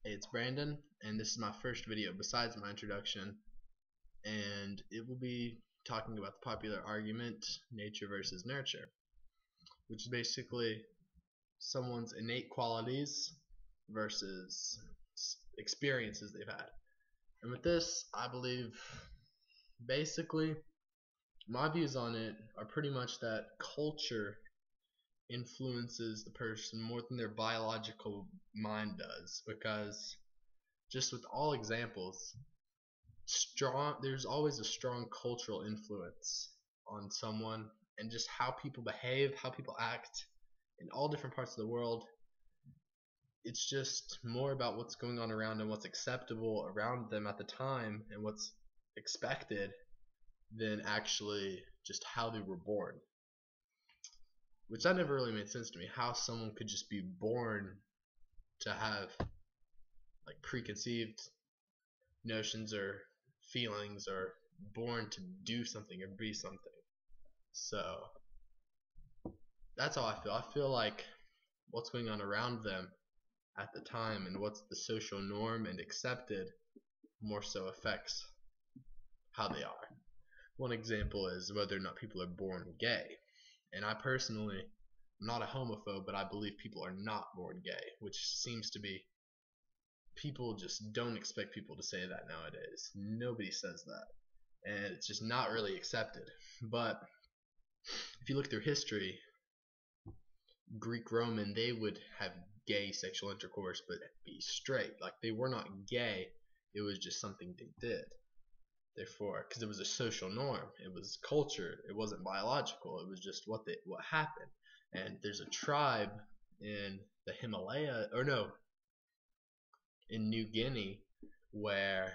Hey, it's Brandon, and this is my first video besides my introduction, and it will be talking about the popular argument, nature versus nurture, which is basically someone's innate qualities versus experiences they've had. And with this, I believe, basically, my views on it are pretty much that culture influences the person more than their biological mind does, because just with all examples, there's always a strong cultural influence on someone, and just how people behave, how people act in all different parts of the world. It's just more about what's going on around and what's acceptable around them at the time and what's expected than actually just how they were born, which that never really made sense to me, how someone could just be born to have like preconceived notions or feelings, or born to do something or be something. So that's how I feel. I feel like what's going on around them at the time and what's the social norm and accepted more so affects how they are. One example is whether or not people are born gay. And I personally am not a homophobe, but I believe people are not born gay, which seems to be, people just don't expect people to say that nowadays. Nobody says that, and it's just not really accepted. But if you look through history, Greek Roman, they would have gay sexual intercourse but be straight. Like, they were not gay, it was just something they did. Therefore, because it was a social norm, it was culture, it wasn't biological, it was just what happened. And there's a tribe in the Himalaya, or no, in New Guinea, where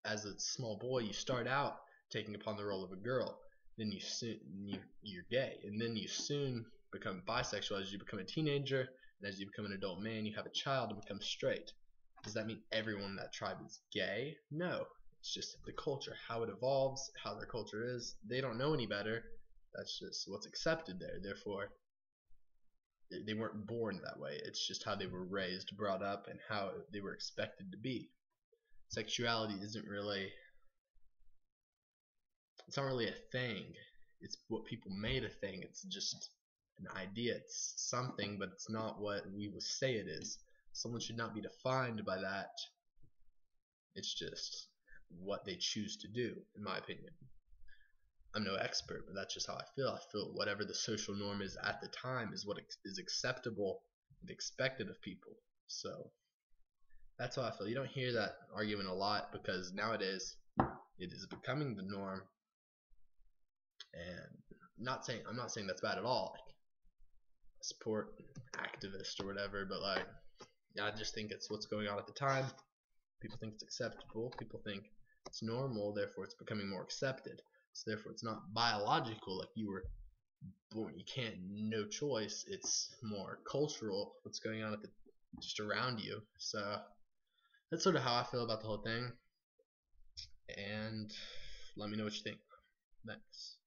as a small boy you start out taking upon the role of a girl, then you're gay, and then you soon become bisexual as you become a teenager, and as you become an adult man you have a child and become straight. Does that mean everyone in that tribe is gay? No. It's just the culture, how it evolves, how their culture is. They don't know any better. That's just what's accepted there. Therefore, they weren't born that way. It's just how they were raised, brought up, and how they were expected to be. Sexuality isn't really, it's not really a thing. It's what people made a thing. It's just an idea. It's something, but it's not what we would say it is. Someone should not be defined by that. It's just what they choose to do, in my opinion. I'm no expert, but that's just how I feel. I feel whatever the social norm is at the time is what is acceptable and expected of people. So that's how I feel. You don't hear that argument a lot because nowadays it is becoming the norm. And I'm not saying that's bad at all. Like, support activist or whatever, but like, I just think it's what's going on at the time. People think it's acceptable. People think it's normal. Therefore, it's becoming more accepted. So therefore, it's not biological. Like, you were born, you can't, no choice. It's more cultural. What's going on just around you. So that's sort of how I feel about the whole thing. And let me know what you think. Thanks.